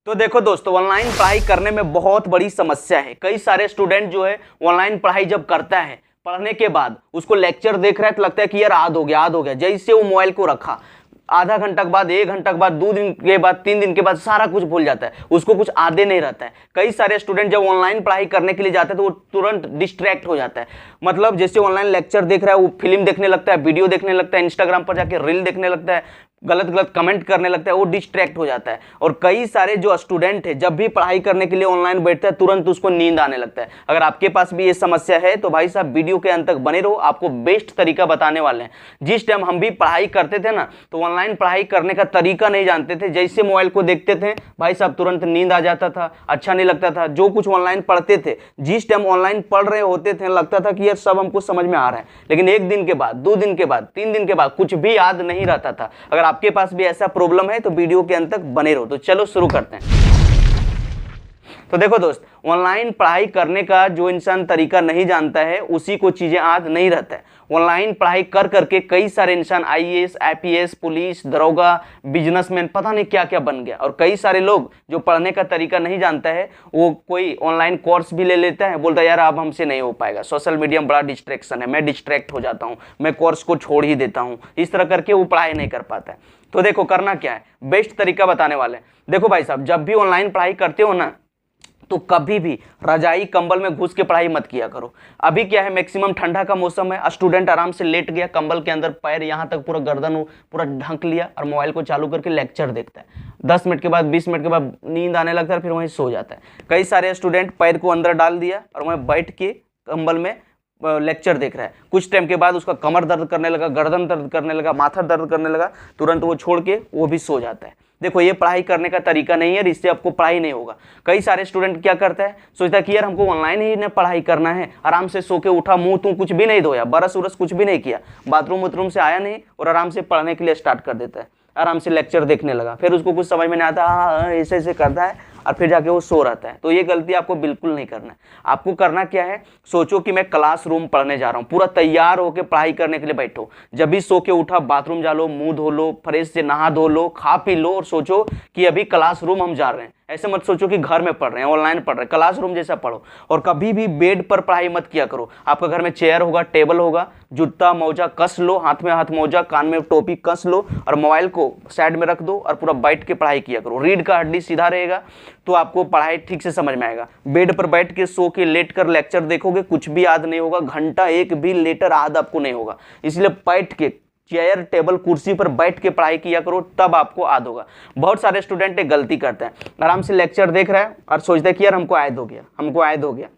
तो देखो दोस्तों, ऑनलाइन पढ़ाई करने में बहुत बड़ी समस्या है। कई सारे स्टूडेंट जो है ऑनलाइन पढ़ाई जब करता है, पढ़ने के बाद उसको लेक्चर देख रहा है तो लगता है कि यार याद हो गया। जैसे वो मोबाइल को रखा, आधा घंटा के बाद, 1 घंटा के बाद, 2 दिन के बाद, 3 दिन के बाद सारा कुछ भूल जाता है, उसको कुछ आदे नहीं रहता है। कई सारे स्टूडेंट जब ऑनलाइन पढ़ाई करने के लिए जाते हैं तो वो तुरंत डिस्ट्रैक्ट हो जाता है। मतलब जैसे ऑनलाइन लेक्चर देख रहा है, वो फिल्म देखने लगता है, वीडियो देखने लगता है, इंस्टाग्राम पर जाके रील देखने लगता है, गलत गलत कमेंट करने लगता है, वो डिस्ट्रैक्ट हो जाता है। और कई सारे जो स्टूडेंट है जब भी पढ़ाई करने के लिए ऑनलाइन बैठता है तुरंत उसको नींद आने लगता है। अगर आपके पास भी ये समस्या है तो भाई साहब वीडियो के अंत तक बने रहो, आपको बेस्ट तरीका बताने वाले हैं। जिस टाइम हम भी पढ़ाई करते थे ना, तो ऑनलाइन पढ़ाई करने का तरीका नहीं जानते थे। जैसे मोबाइल को देखते थे भाई साहब तुरंत नींद आ जाता था, अच्छा नहीं लगता था। जो कुछ ऑनलाइन पढ़ते थे, जिस टाइम ऑनलाइन पढ़ रहे होते थे, लगता था कि यार सब हमको समझ में आ रहा है, लेकिन 1 दिन के बाद, 2 दिन के बाद, 3 दिन के बाद कुछ भी याद नहीं रहता था। अगर आपके पास भी ऐसा प्रॉब्लम है तो वीडियो के अंत तक बने रहो। तो चलो शुरू करते हैं। तो देखो दोस्त, ऑनलाइन पढ़ाई करने का जो इंसान तरीका नहीं जानता है उसी को चीजें याद नहीं रहता है। ऑनलाइन पढ़ाई कर करके कई सारे इंसान आईएएस, आईपीएस, पुलिस, दरोगा, बिजनेसमैन, पता नहीं क्या क्या बन गया। और कई सारे लोग जो पढ़ने का तरीका नहीं जानता है वो कोई ऑनलाइन कोर्स भी ले लेता है, बोलता है यार अब हमसे नहीं हो पाएगा, सोशल मीडिया में बड़ा डिस्ट्रैक्शन है, मैं डिस्ट्रैक्ट हो जाता हूँ, मैं कोर्स को छोड़ ही देता हूँ। इस तरह करके वो पढ़ाई नहीं कर पाता है। तो देखो करना क्या है, बेस्ट तरीका बताने वाले हैं। देखो भाई साहब, जब भी ऑनलाइन पढ़ाई करते हो ना, तो कभी भी रजाई कंबल में घुस के पढ़ाई मत किया करो। अभी क्या है, मैक्सिमम ठंडा का मौसम है, स्टूडेंट आराम से लेट गया कंबल के अंदर, पैर यहाँ तक पूरा गर्दन पूरा ढक लिया और मोबाइल को चालू करके लेक्चर देखता है। 10 मिनट के बाद, 20 मिनट के बाद नींद आने लगता है, फिर वहीं सो जाता है। कई सारे स्टूडेंट पैर को अंदर डाल दिया और वहीं बैठ के कंबल में लेक्चर देख रहा है। कुछ टाइम के बाद उसका कमर दर्द करने लगा, गर्दन दर्द करने लगा, माथा दर्द करने लगा, तुरंत वो छोड़ के वो भी सो जाता है। देखो ये पढ़ाई करने का तरीका नहीं है, इससे आपको पढ़ाई नहीं होगा। कई सारे स्टूडेंट क्या करता है, सोचता है कि यार हमको ऑनलाइन ही ना पढ़ाई करना है, आराम से सो के उठा, मुंह तुम कुछ भी नहीं धोया, बरस उरस कुछ भी नहीं किया, बाथरूम वाथरूम से आया नहीं और आराम से पढ़ने के लिए स्टार्ट कर देता है। आराम से लेक्चर देखने लगा, फिर उसको कुछ समझ में नहीं आता, हाँ ऐसे ऐसे करता है और फिर जाके वो सो रहता है। तो ये गलती आपको बिल्कुल नहीं करना है। आपको करना क्या है, सोचो कि मैं क्लासरूम पढ़ने जा रहा हूँ, पूरा तैयार होकर पढ़ाई करने के लिए बैठो। जब भी सो के उठा, बाथरूम जा लो, मुंह धो लो, फ्रेश से नहा धो लो, खा पी लो और सोचो कि अभी क्लासरूम हम जा रहे हैं। ऐसे मत सोचो कि घर में पढ़ रहे हैं, ऑनलाइन पढ़ रहे हैं, क्लासरूम जैसा पढ़ो। और कभी भी बेड पर पढ़ाई मत किया करो। आपका घर में चेयर होगा, टेबल होगा, जूता मोजा कस लो, हाथ में हाथ मोजा, कान में टोपी कस लो और मोबाइल को साइड में रख दो और पूरा बैठ के पढ़ाई किया करो। रीढ़ का हड्डी सीधा रहेगा तो आपको पढ़ाई ठीक से समझ में आएगा। बेड पर बैठ के सो के लेट कर लेक्चर देखोगे, कुछ भी याद नहीं होगा, घंटा एक भी लेटर याद आपको नहीं होगा। इसलिए बैठ के चेयर, टेबल, कुर्सी पर बैठ के पढ़ाई किया करो, तब आपको याद होगा। बहुत सारे स्टूडेंट एक गलती करते हैं, आराम से लेक्चर देख रहा है और सोचता है कि यार हमको याद हो गया, हमको याद हो गया,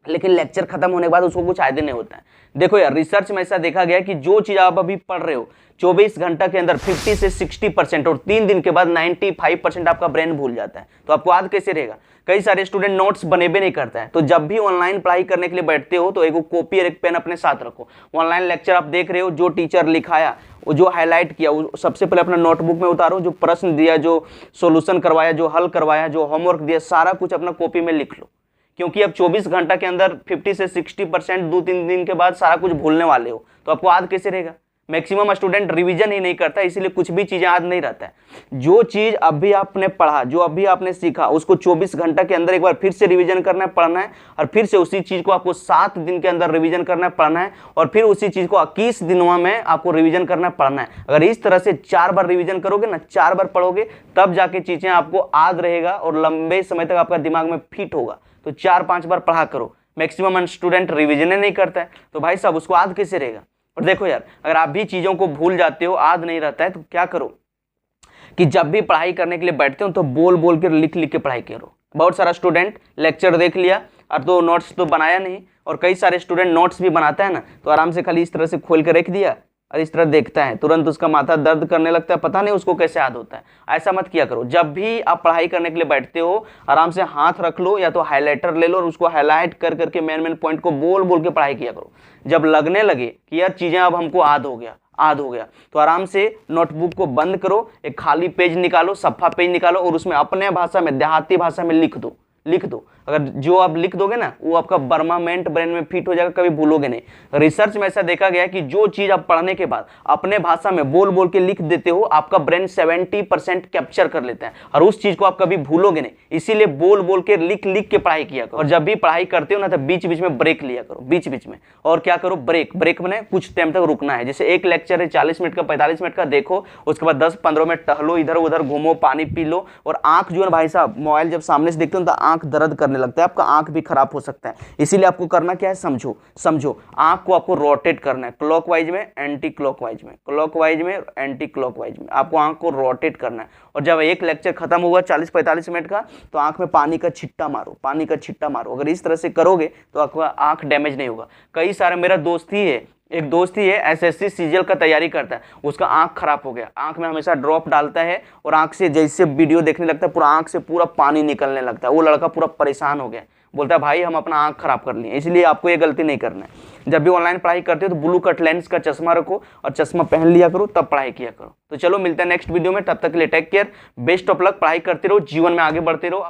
लेकिन लेक्चर खत्म होने के बाद उसको कुछ याद नहीं होता है। देखो यार, रिसर्च में ऐसा देखा गया कि जो चीज आप अभी पढ़ रहे हो 24 घंटा के अंदर 50 से 60% और 3 दिन के बाद 95% आपका ब्रेन भूल जाता है। तो आपको याद कैसे रहेगा। कई सारे स्टूडेंट नोट्स बनेबे नहीं करता है। तो जब भी ऑनलाइन पढ़ाई करने के लिए बैठते हो तो एक कॉपी और एक पेन अपने साथ रखो। ऑनलाइन लेक्चर आप देख रहे हो, जो टीचर लिखाया, वो जो हाईलाइट किया, वो सबसे पहले अपना नोटबुक में उतारो। जो प्रश्न दिया, जो सोल्यूशन करवाया, जो हल करवाया, जो होमवर्क दिया, सारा कुछ अपना कॉपी में लिख लो। क्योंकि अब 24 घंटा के अंदर 50 से 60%, 2-3 दिन के बाद सारा कुछ भूलने वाले हो, तो आपको याद कैसे रहेगा। मैक्सिमम स्टूडेंट रिवीजन ही नहीं करता, इसीलिए कुछ भी चीजें याद नहीं रहता है। जो चीज अभी आपने पढ़ा, जो अभी आपने सीखा, उसको 24 घंटा के अंदर एक बार फिर से रिवीजन करना है, पढ़ना है, और फिर से उसी चीज को आपको 7 दिन के अंदर रिवीजन करना है, पढ़ना है, और फिर उसी चीज को 21 दिनों में आपको रिवीजन करना है, पढ़ना है। अगर इस तरह से 4 बार रिवीजन करोगे ना, 4 बार पढ़ोगे, तब जाके चीजें आपको याद रहेगा और लंबे समय तक आपका दिमाग में फिट होगा। तो 4-5 बार पढ़ा करो। मैक्सिमम स्टूडेंट रिवीजन नहीं करता है, तो भाई साहब उसको याद कैसे रहेगा। और देखो यार, अगर आप भी चीजों को भूल जाते हो, याद नहीं रहता है, तो क्या करो कि जब भी पढ़ाई करने के लिए बैठते हो तो बोल बोल कर, लिख लिख के पढ़ाई करो। बहुत सारा स्टूडेंट लेक्चर देख लिया और तो नोट्स तो बनाया नहीं, और कई सारे स्टूडेंट नोट्स भी बनाता है ना, तो आराम से खाली इस तरह से खोल कर रख दिया और इस तरह देखता है, तुरंत उसका माथा दर्द करने लगता है, पता नहीं उसको कैसे याद होता है। ऐसा मत किया करो। जब भी आप पढ़ाई करने के लिए बैठते हो, आराम से हाथ रख लो या तो हाइलाइटर ले लो और उसको हाईलाइट कर करके मेन पॉइंट को बोल बोल के पढ़ाई किया करो। जब लगने लगे कि यार चीजें अब हमको याद हो गया, तो आराम से नोटबुक को बंद करो, एक खाली पेज निकालो, सफ़ा पेज निकालो और उसमें अपने भाषा में, देहाती भाषा में लिख दो लिख दो। अगर जो आप लिख दोगे ना वो आपका परमानेंट ब्रेन में फिट हो जाएगा, कभी भूलोगे नहीं। रिसर्च में ऐसा देखा गया है कि जो चीज आप पढ़ने के बाद अपने भाषा में बोल बोल के लिख देते हो, आपका ब्रेन 70% कैप्चर कर लेता है और उस चीज को आप कभी भूलोगे नहीं। इसीलिए बोल बोल के लिख लिख के पढ़ाई किया करो। और जब भी पढ़ाई करते हो ना तो बीच बीच में ब्रेक लिया करो, बीच बीच में। और क्या करो, ब्रेक मैंने कुछ टाइम तक रुकना है। जैसे एक लेक्चर है 40 मिनट का, 45 मिनट का, देखो उसके बाद 10-15 मिनट टहलो, इधर उधर घूमो, पानी पी लो। और आंख जो है भाई साहब, मोबाइल जब सामने से देखते हो तो आंख दर्द करने लगता है, आपका आंख भी खराब हो सकता है। इसीलिए आपको करना क्या है, समझो आंख को आपको रोटेट करना है, क्लॉकवाइज में, एंटी क्लॉकवाइज में, क्लॉकवाइज में, एंटी क्लॉकवाइज में आपको आंख को रोटेट करना है। और जब एक लेक्चर खत्म हुआ 40-45 मिनट का, तो आंख में पानी का छिट्टा मारो। अगर इस तरह से करोगे तो आपका आंख डैमेज नहीं होगा। कई सारे, मेरा एक दोस्त ही है एसएससी सीजीएल का तैयारी करता है, उसका आंख खराब हो गया, आंख में हमेशा ड्रॉप डालता है और आंख से जैसे वीडियो देखने लगता है पूरा आंख से पूरा पानी निकलने लगता है। वो लड़का पूरा परेशान हो गया, बोलता है भाई हम अपना आंख खराब कर लिए। इसलिए आपको ये गलती नहीं करना है। जब भी ऑनलाइन पढ़ाई करते हो तो ब्लू कट लेंस का चश्मा रखो और चश्मा पहन लिया करो, तब पढ़ाई किया करो। तो चलो मिलते हैं नेक्स्ट वीडियो में, तब तक के लिए take care, best of luck, पढ़ाई करते रहो, जीवन में आगे बढ़ते रहो।